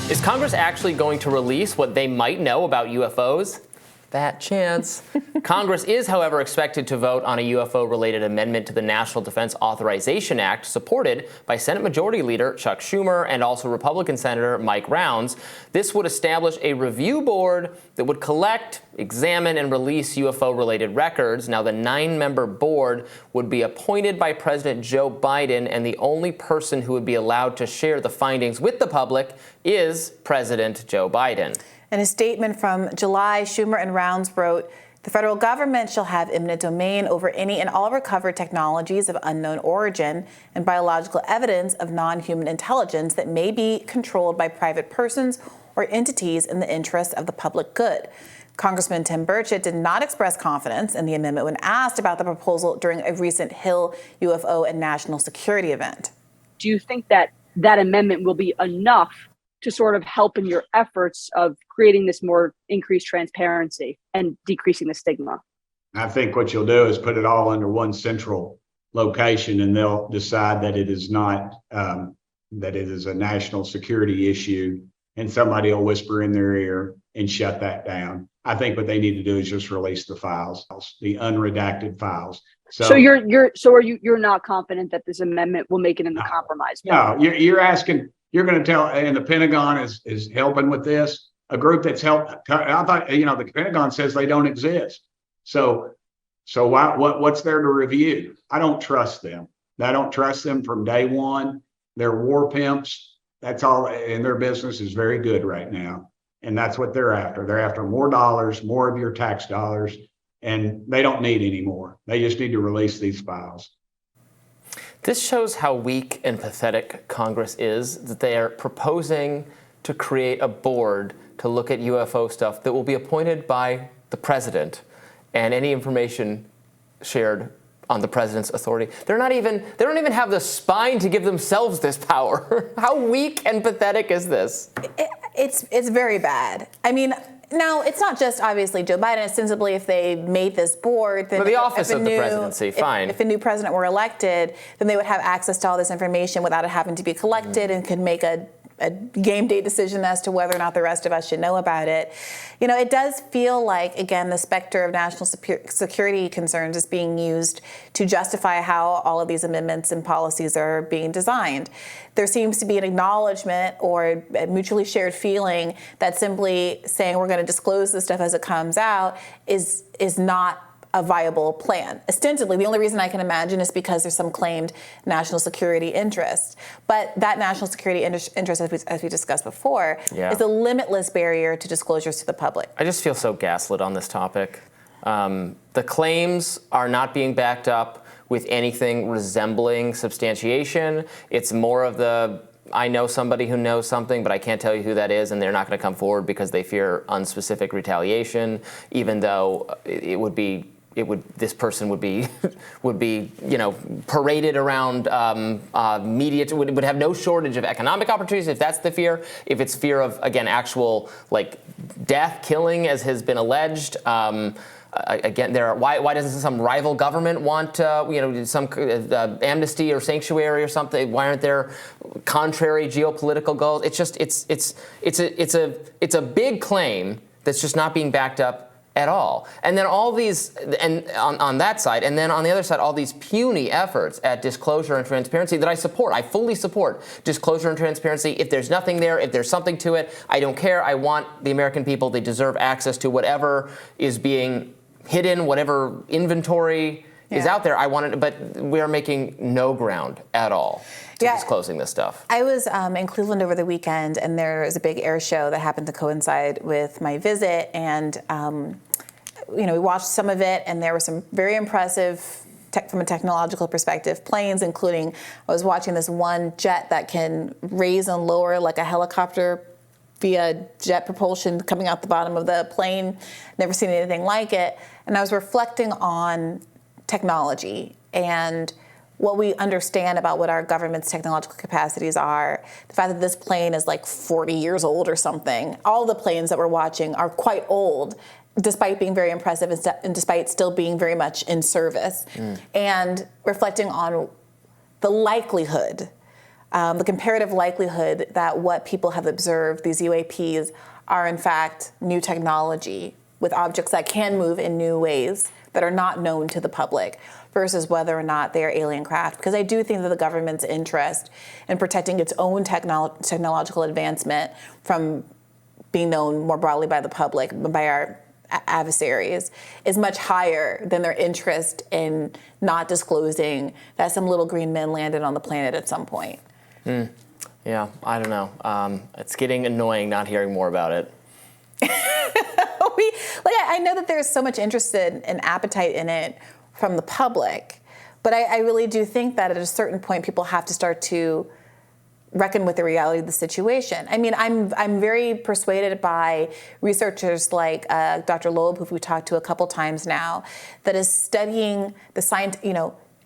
Is Congress actually going to release what they might know about UFOs? That chance. Congress is, however, expected to vote on a UFO-related amendment to the National Defense Authorization Act, supported by Senate Majority Leader Chuck Schumer and also Republican Senator Mike Rounds. This would establish a review board that would collect, examine, and release UFO-related records. Now, the 9-member board would be appointed by President Joe Biden, and the only person who would be allowed to share the findings with the public is President Joe Biden. In a statement from July, Schumer and Rounds wrote, "The federal government shall have eminent domain over any and all recovered technologies of unknown origin and biological evidence of non-human intelligence that may be controlled by private persons or entities in the interest of the public good." Congressman Tim Burchett did not express confidence in the amendment when asked about the proposal during a recent Hill UFO and national security event. Do you think that that amendment will be enough to sort of help in your efforts of creating this more increased transparency and decreasing the stigma? I think what you'll do is put it all under one central location, and they'll decide that it is not, that it is a national security issue, and somebody will whisper in their ear and shut that down. I think what they need to do is just release the files, the unredacted files. So you're not confident that this amendment will make it in the compromise? No, you're asking. You're going to tell, and the Pentagon is helping with this, a group that's helped. I thought, the Pentagon says they don't exist. So what's there to review? I don't trust them. I don't trust them from day one. They're war pimps. That's all, and their business is very good right now. And that's what they're after. They're after more dollars, more of your tax dollars, and they don't need any more. They just need to release these files. This shows how weak and pathetic Congress is, that they are proposing to create a board to look at UFO stuff that will be appointed by the president, and any information shared on the president's authority. They don't even have the spine to give themselves this power. How weak and pathetic is this? It's very bad. I mean, now, it's not just obviously Joe Biden. Ostensibly, if they made this board, then the office of the presidency, fine. If a new president were elected, then they would have access to all this information without it having to be collected, and could make a game day decision as to whether or not the rest of us should know about it. It does feel like, again, the specter of national security concerns is being used to justify how all of these amendments and policies are being designed. There seems to be an acknowledgement or a mutually shared feeling that simply saying we're going to disclose this stuff as it comes out is not a viable plan. Ostensibly, the only reason I can imagine is because there's some claimed national security interest. But that national security interest, as we discussed before, is a limitless barrier to disclosures to the public. I just feel so gaslit on this topic. The claims are not being backed up with anything resembling substantiation. It's more of the, I know somebody who knows something, but I can't tell you who that is, and they're not going to come forward because they fear unspecific retaliation, even though this person would be paraded around media. Would have no shortage of economic opportunities if that's the fear. If it's fear of, again, actual death, killing, as has been alleged. Again, why doesn't some rival government want some amnesty or sanctuary or something? Why aren't there contrary geopolitical goals? It's just it's a big claim that's just not being backed up at all. And then all these, and on that side, and then on the other side, all these puny efforts at disclosure and transparency that I support. I fully support disclosure and transparency. If there's nothing there, if there's something to it, I don't care. I want the American people, they deserve access to whatever is being hidden, whatever inventory is out there. I want it, but we are making no ground at all to disclosing this stuff. I was in Cleveland over the weekend, and there was a big air show that happened to coincide with my visit, and we watched some of it, and there were some very impressive, from a technological perspective, planes, including, I was watching this one jet that can raise and lower like a helicopter via jet propulsion coming out the bottom of the plane. Never seen anything like it. And I was reflecting on technology and what we understand about what our government's technological capacities are. The fact that this plane is 40 years old or something. All the planes that we're watching are quite old, despite being very impressive and despite still being very much in service. And reflecting on the likelihood the comparative likelihood that what people have observed, these UAPs, are in fact new technology with objects that can move in new ways that are not known to the public, versus whether or not they are alien craft. Because I do think that the government's interest in protecting its own technological advancement from being known more broadly by the public, by our adversaries, is much higher than their interest in not disclosing that some little green men landed on the planet at some point. Yeah, I don't know. It's getting annoying not hearing more about it. I know that there's so much interest and appetite in it from the public, but I really do think that at a certain point people have to start to reckon with the reality of the situation. I mean, I'm very persuaded by researchers like Dr. Loeb, who we've talked to a couple times now, that is studying the science,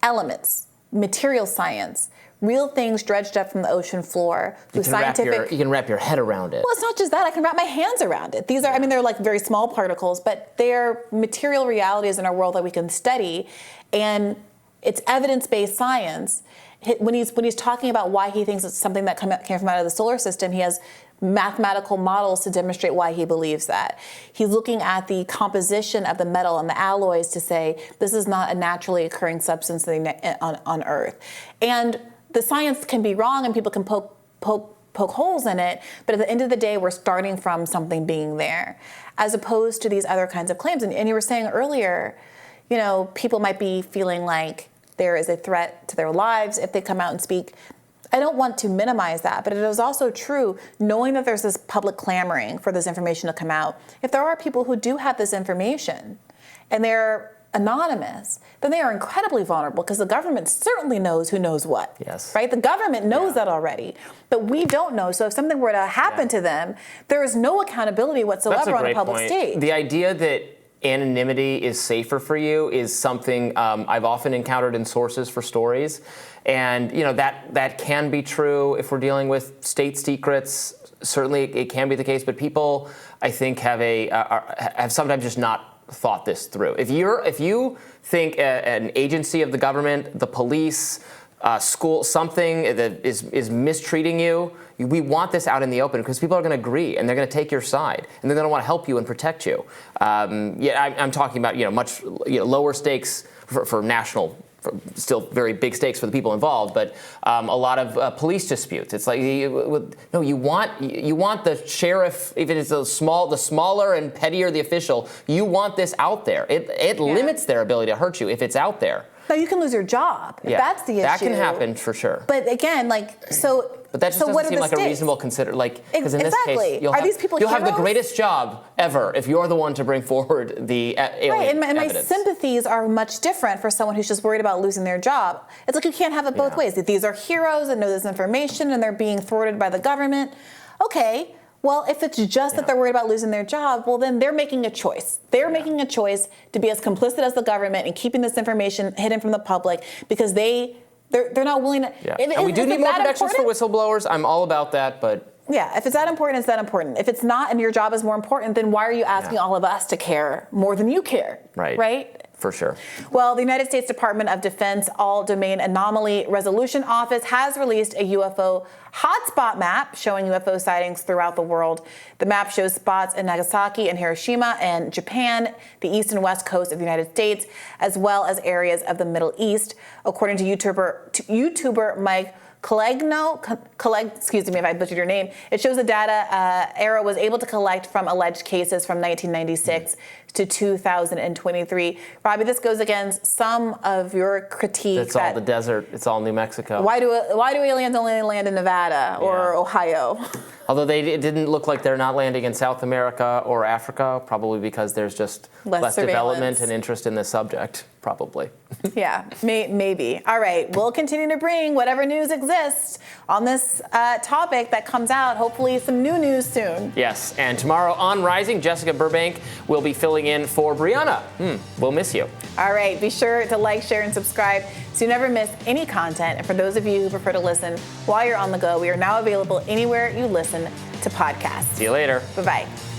elements, material science, real things dredged up from the ocean floor through scientific. You can wrap your head around it. Well, it's not just that. I can wrap my hands around it. These are, they're like very small particles, but they're material realities in our world that we can study, and it's evidence-based science. When he's talking about why he thinks it's something that came from out of the solar system, he has mathematical models to demonstrate why he believes that. He's looking at the composition of the metal and the alloys to say this is not a naturally occurring substance on Earth. And the science can be wrong and people can poke holes in it, but at the end of the day, we're starting from something being there, as opposed to these other kinds of claims. And you were saying earlier, people might be feeling like there is a threat to their lives if they come out and speak. I don't want to minimize that, but it is also true, knowing that there's this public clamoring for this information to come out. If there are people who do have this information and they're anonymous, then they are incredibly vulnerable, because the government certainly knows who knows what. Yes. Right? The government knows that already, but we don't know. So if something were to happen to them, there is no accountability whatsoever on a public stage. The idea that anonymity is safer for you is something I've often encountered in sources for stories, and that can be true if we're dealing with state secrets. Certainly, it can be the case, but people, I think, have sometimes just not thought this through. If you think an agency of the government, the police, school, something that is mistreating you, we want this out in the open, because people are going to agree and they're going to take your side and they're going to want to help you and protect you. I'm talking about much lower stakes for national, still very big stakes for the people involved, but a lot of police disputes. It's like you want the sheriff, if it is the smaller and pettier the official, you want this out there. It limits their ability to hurt you if it's out there. No, you can lose your job. If that's the issue. That can happen for sure. But again, But that just doesn't seem like a reasonable because in this case, you'll have the greatest job ever if you're the one to bring forward the alien and my evidence. sympathies are much different for someone who's just worried about losing their job. It's like you can't have it both ways. If these are heroes that know this information and they're being thwarted by the government, okay. Well, if it's just that they're worried about losing their job, well, then they're making a choice. They're making a choice to be as complicit as the government and keeping this information hidden from the public, because they're not willing to. Yeah. And we do need more protections for whistleblowers. I'm all about that, but. Yeah, if it's that important, it's that important. If it's not and your job is more important, then why are you asking all of us to care more than you care? Right. Right? For sure. Well, the United States Department of Defense All-Domain Anomaly Resolution Office has released a UFO hotspot map showing UFO sightings throughout the world. The map shows spots in Nagasaki and Hiroshima and Japan, the east and west coast of the United States, as well as areas of the Middle East. According to YouTuber Mike excuse me if I butchered your name. It shows the data ERA was able to collect from alleged cases from 1996 to 2023. Robby, this goes against some of your critique. It's all the desert. It's all New Mexico. Why do aliens only land in Nevada or Ohio? Although it didn't look like they're not landing in South America or Africa, probably because there's just less development and interest in this subject, probably. Yeah, maybe. All right, we'll continue to bring whatever news exists on this topic that comes out. Hopefully some new news soon. Yes, and tomorrow on Rising, Jessica Burbank will be filling in for Briahna. We'll miss you. All right, be sure to like, share, and subscribe so you never miss any content. And for those of you who prefer to listen while you're on the go, we are now available anywhere you listen to podcasts. See you later. Bye-bye.